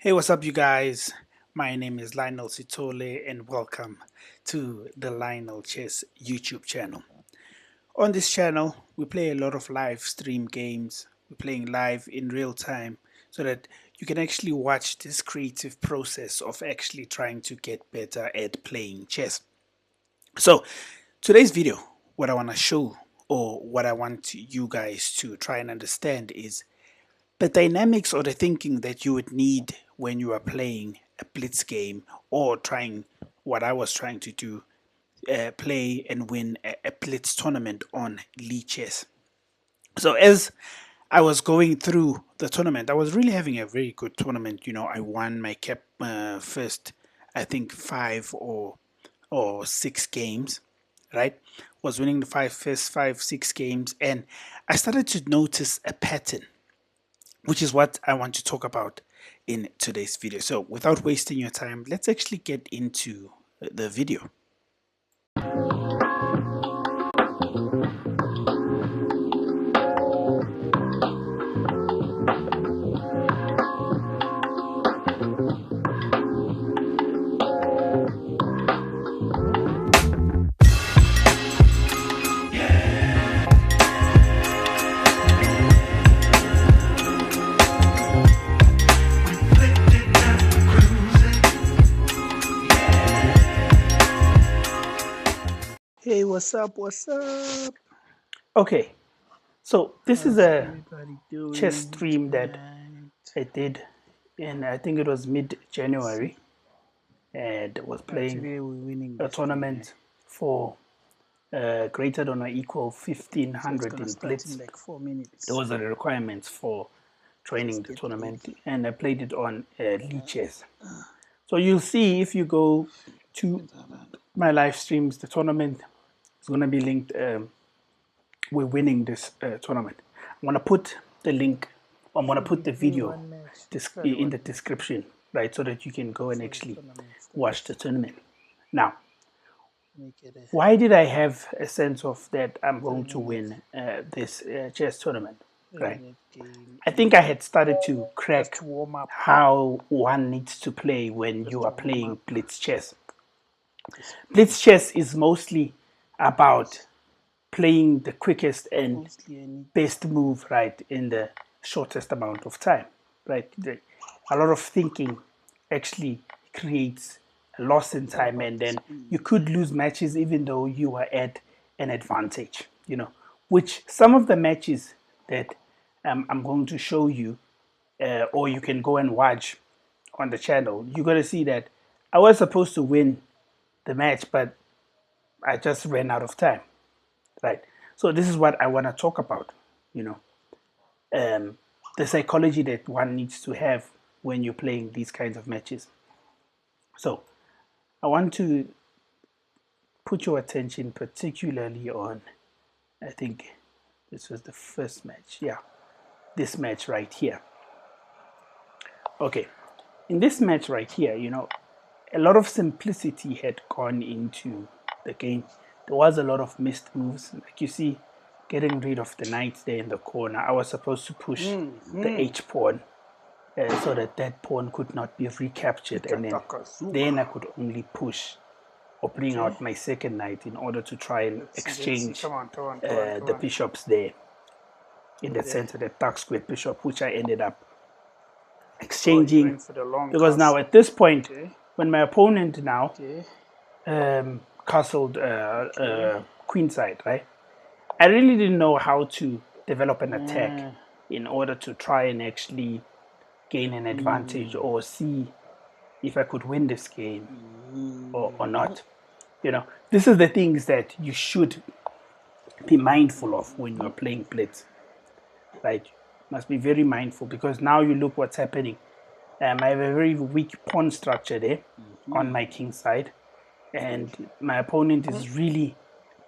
Hey, what's up, you guys? My name is Lionel Sitole, and welcome to the Lionel Chess YouTube channel. On this channel, we play a lot of live stream games. We're playing live in real time so that you can actually watch this creative process of actually trying to get better at playing chess. So, today's video, what I want to show or what I want you guys to try and understand is the dynamics or the thinking that you would need when you are playing a blitz game or trying what I was trying to do, play and win a blitz tournament on Chess. So as I was going through the tournament, I was really having a very good tournament. I won my first, I think, five or six games, right? Was winning the first 5, 6 games, and I started to notice a pattern, which is what I want to talk about in today's video. So without wasting your time, let's actually get into the video. Hey, what's up? What's up? Okay, so this is a chess stream that I did, and I think it was mid-January, and was playing a tournament for greater than or equal 1500 in Blitz. Those are the requirements for training the tournament, and I played it on Chess. So you'll see if you go to my live streams, the tournament is going to be linked. We're winning this tournament. I'm going to put the link, I'm going to put the video in the description, right, so that you can go and actually watch the tournament. Now, why did I have a sense of that I'm going to win this chess tournament? Right. I think I had started to crack how one needs to play when you are playing blitz chess. Blitz chess is mostly about playing the quickest and best move, right, in the shortest amount of time, right? A lot of thinking actually creates a loss in time, and then you could lose matches even though you are at an advantage, which some of the matches that I'm going to show you, or you can go and watch on the channel, you're going to see that I was supposed to win the match, but I just ran out of time, right? So this is what I want to talk about, the psychology that one needs to have when you're playing these kinds of matches. So I want to put your attention particularly on, I think this was the first match. Yeah, this match right here. Okay, in this match right here, a lot of simplicity had gone into the game. There was a lot of missed moves. Like you see, getting rid of the knight there in the corner. I was supposed to push the h pawn so that pawn could not be recaptured, and then I could only push or bring out my second knight in order to try and exchange the bishops there in the center, the dark square bishop, which I ended up exchanging, because now at this point, when my opponent now castled queenside, right, I really didn't know how to develop an attack in order to try and actually gain an advantage or see if I could win this game or not. This is the things that you should be mindful of when you're playing blitz, right? Must be very mindful, because now you look what's happening. I have a very weak pawn structure there on my king side, and my opponent is really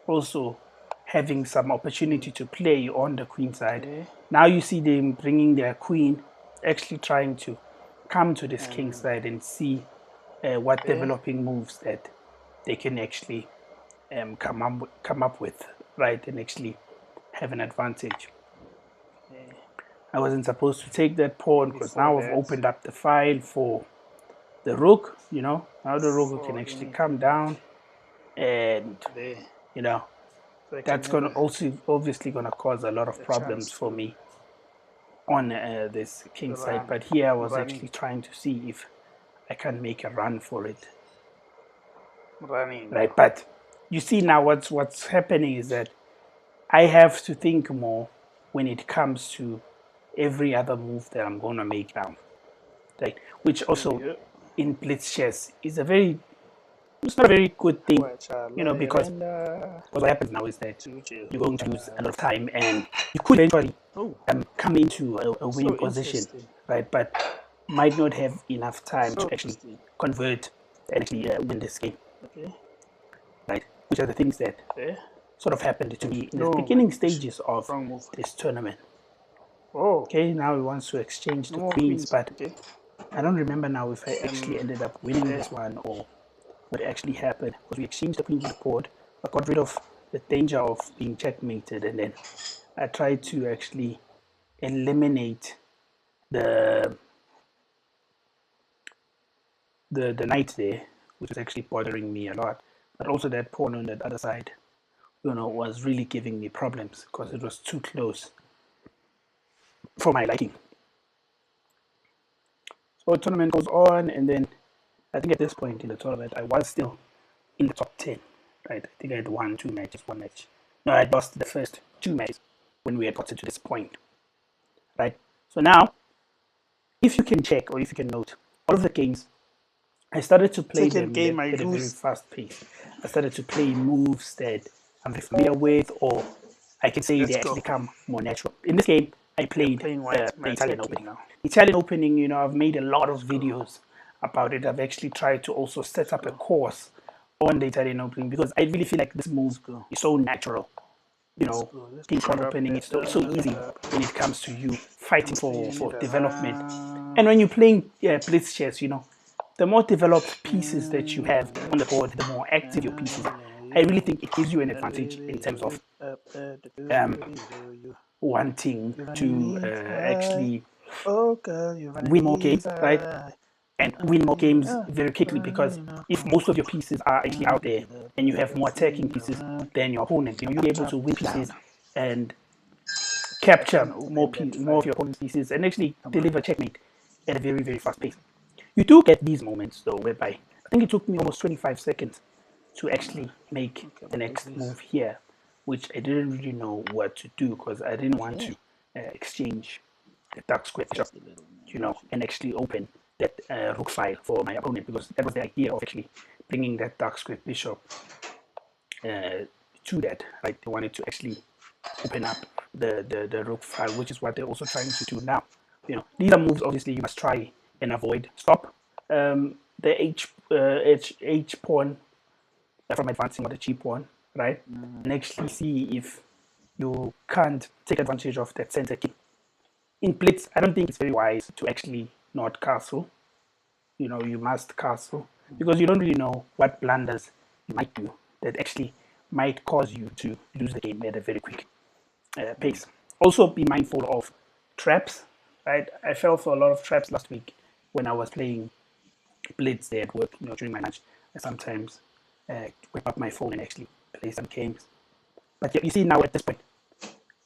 also having some opportunity to play on the queen side. Now you see them bringing their queen, actually trying to come to this king side and see what developing moves that they can actually come up with, right, and actually have an advantage. I wasn't supposed to take that pawn because now I've opened up the file for the rook, you know. Now the rook can actually come down, and you know that's gonna also obviously gonna cause a lot of problems for me on this king side. But here I was actually trying to see if I can make a run for it, right? But you see now what's happening is that I have to think more when it comes to every other move that I'm gonna make now, right? Which also in blitz chess is it's not a very good thing, you know, because what happens now is that you're going to lose a lot of time, and you could eventually come into a winning position, right? But might not have enough time to actually convert and actually win this game, right? Which are the things that sort of happened to me in the beginning stages of this tournament. Okay, now he wants to exchange the queens, but I don't remember now if I actually ended up winning this one or what actually happened, because we exchanged the queen to the board. I got rid of the danger of being checkmated, and then I tried to actually eliminate the the knight there, which was actually bothering me a lot. But also that pawn on that other side, you know, was really giving me problems because it was too close for my liking. So the tournament goes on, and then I think at this point in the tournament, I was still in the top 10, right? I think I had won one match. No, I lost the first two matches when we had gotten to this point, right? So now, if you can check or if you can note, all of the games, I started to play them at a very fast pace. I started to play moves that I'm familiar with, or I can say they actually come more natural. In this game, I played the Italian opening. Italian opening, you know, I've made a lot of videos about it. I've actually tried to also set up a course on the Italian opening because I really feel like this move is so natural. You know, king pawn opening is so easy when it comes to you fighting for development. And when you're playing blitz chess, you know, the more developed pieces that you have on the board, the more active your pieces are. I really think it gives you an advantage in terms of wanting to actually win more games, right? And win more games very quickly, because if most of your pieces are actually out there and you have more attacking pieces than your opponent, you know, you're able to win pieces and capture more of your opponent's pieces and actually deliver checkmate at a very, very fast pace. You do get these moments though, whereby I think it took me almost 25 seconds to actually make the next move here, which I didn't really know what to do because I didn't want to exchange the dark square bishop, you know, and actually open that rook file for my opponent, because that was the idea of actually bringing that dark square bishop to that, right? They wanted to actually open up the rook file, which is what they're also trying to do now. You know, these are moves obviously you must try and avoid. Stop the H pawn from advancing on the G pawn, right? And actually see if you can't take advantage of that center king. In blitz, I don't think it's very wise to actually not castle. You know, you must castle because you don't really know what blunders you might do that actually might cause you to lose the game at a very quick pace. Also, be mindful of traps, right? I fell for a lot of traps last week when I was playing blitz there at work. You know, during my lunch, I sometimes whip up my phone and actually play some games. But you see now at this point,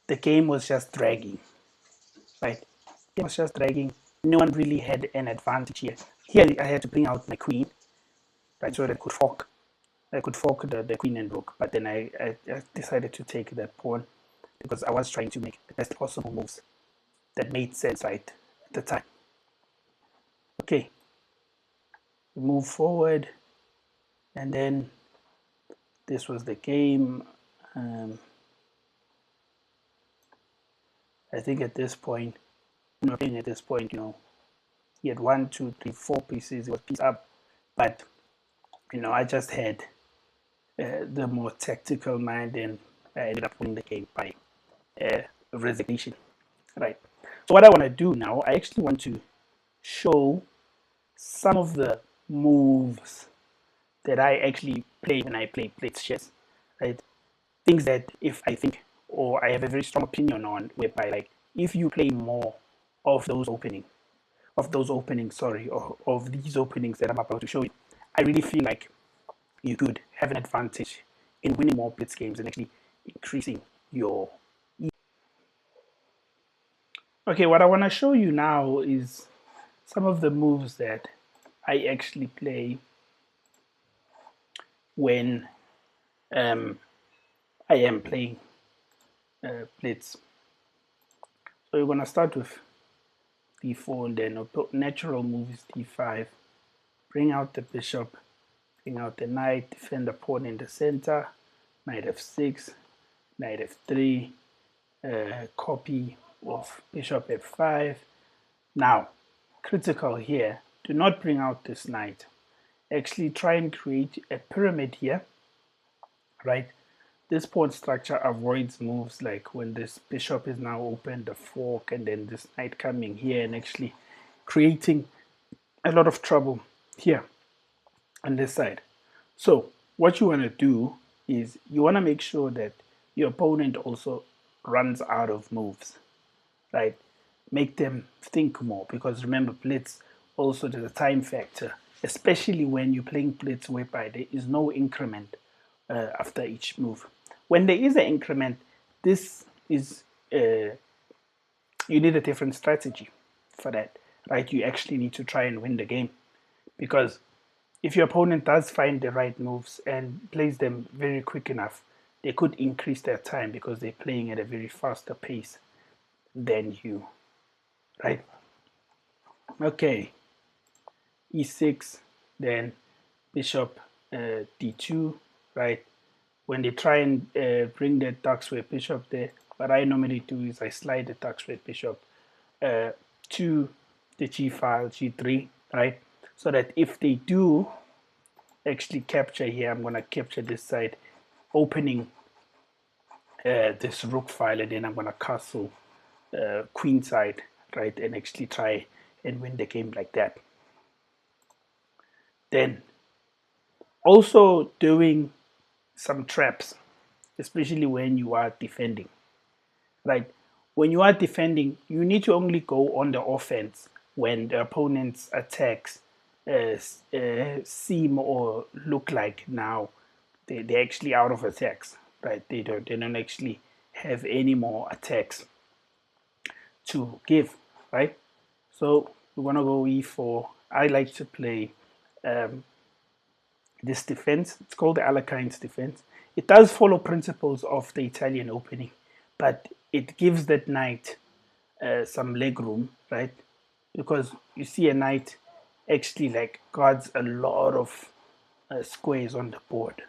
the game was just dragging, right? It was just dragging. No one really had an advantage here. Here I had to bring out my queen, right, so that I could fork the queen and rook. But then I decided to take that pawn because I was trying to make the best possible moves that made sense right at the time. Okay, we move forward, and then this was the game. I think at this point, you know, he had 1, 2, 3, 4 pieces. It was piece up, but you know, I just had the more tactical mind, and I ended up winning the game by resignation. Right. So what I want to do now, I actually want to show some of the moves that I actually play when I play blitz chess. Right. Things that if I think or I have a very strong opinion on, whereby like if you play more of those openings, sorry, of these openings that I'm about to show you, I really feel like you could have an advantage in winning more blitz games and actually increasing your. Okay, what I want to show you now is some of the moves that I actually play when I am playing blitz. So you're going to start with d4 and then natural move is d5. Bring out the bishop, bring out the knight, defend the pawn in the center, knight f6, knight f3, copy of bishop f5. Now, critical here, do not bring out this knight. Actually try and create a pyramid here, right? This pawn structure avoids moves like when this bishop is now open, the fork, and then this knight coming here and actually creating a lot of trouble here on this side. So what you want to do is you want to make sure that your opponent also runs out of moves, right? Make them think more, because remember, blitz also there's a time factor, especially when you're playing blitz whereby there is no increment after each move. When there is an increment, this is you need a different strategy for that, right? You actually need to try and win the game, because if your opponent does find the right moves and plays them very quick enough, they could increase their time because they're playing at a very faster pace than you, right? Okay, e6, then bishop d2, right? When they try and bring the dark square bishop there, what I normally do is I slide the dark square bishop to the g file, g3, right? So that if they do actually capture here, I'm going to capture this side, opening this rook file, and then I'm going to castle queen side, right, and actually try and win the game like that. Then also doing some traps, especially when you are defending, right? When you are defending, you need to only go on the offense when the opponent's attacks seem or look like now they're actually out of attacks, right? They don't actually have any more attacks to give, right? So we want to go e4. I like to play this defense. It's called the Alekhines defense. It does follow principles of the Italian opening, but it gives that knight some leg room, right? Because you see a knight actually like guards a lot of squares on the board,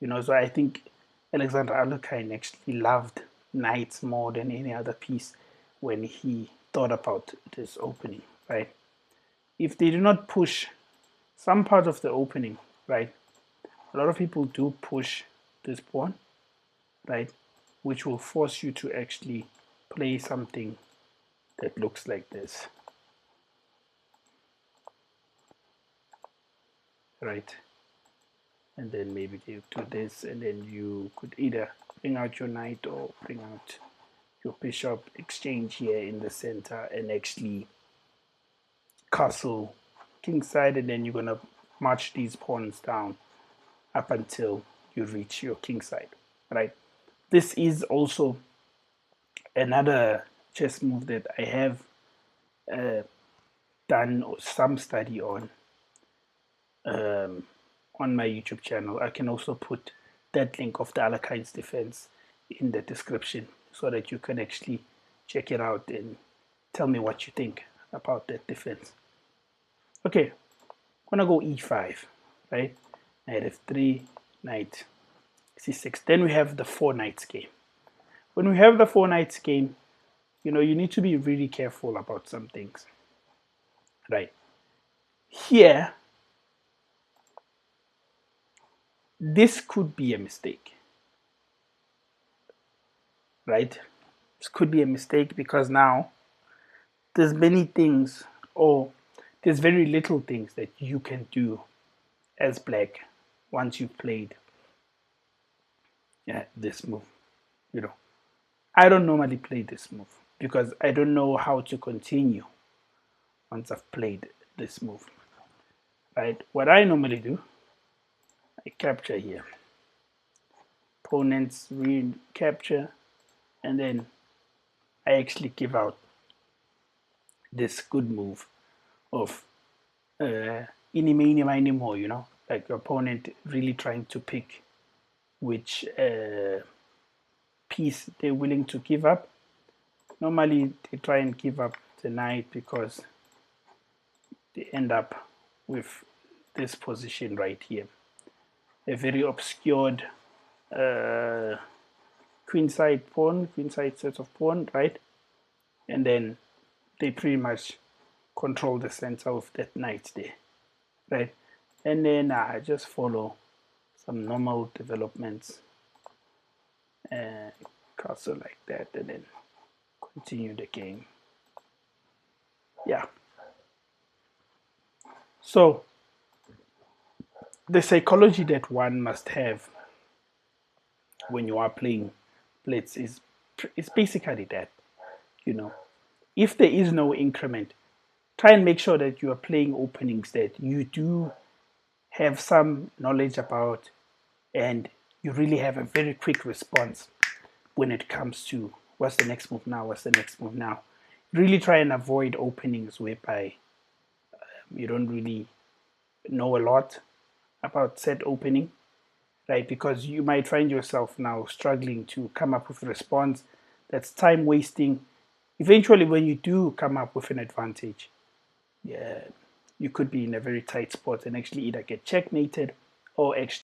you know. So I think Alexander Alekhine actually loved knights more than any other piece when he thought about this opening, right? If they do not push some part of the opening, right? A lot of people do push this pawn, right? Which will force you to actually play something that looks like this, right? And then maybe you do this, and then you could either bring out your knight or bring out your bishop, exchange here in the center, and actually castle kingside, and then you're gonna march these pawns down up until you reach your kingside, right? This is also another chess move that I have done some study on my YouTube channel. I can also put that link of the Alekhines defense in the description so that you can actually check it out and tell me what you think about that defense. Okay, I'm gonna go e5, right? Knight f3, knight c6. Then we have the four knights game. When we have the four knights game, you know, you need to be really careful about some things, right? Here, this could be a mistake, right? This could be a mistake because now there's many things, or there's very little things that you can do as black once you've played this move. You know, I don't normally play this move. because I don't know how to continue once I've played this move. Right? What I normally do, I capture here. Opponents recapture, and then I actually give out this good move of any mini more, you know, like your opponent really trying to pick which piece they're willing to give up. Normally they try and give up the knight because they end up with this position right here, a very obscured queenside pawn, queenside set of pawn, right? And then they pretty much control the center of that knight there, right? And then I just follow some normal developments, castle like that, and then continue the game. Yeah. So the psychology that one must have when you are playing Blitz is basically that, you know, if there is no increment, try and make sure that you are playing openings that you do have some knowledge about, and you really have a very quick response when it comes to what's the next move now, what's the next move now. Really try and avoid openings whereby you don't really know a lot about said opening, right? Because you might find yourself now struggling to come up with a response that's time wasting. Eventually, when you do come up with an advantage, yeah, you could be in a very tight spot and actually either get checkmated or actually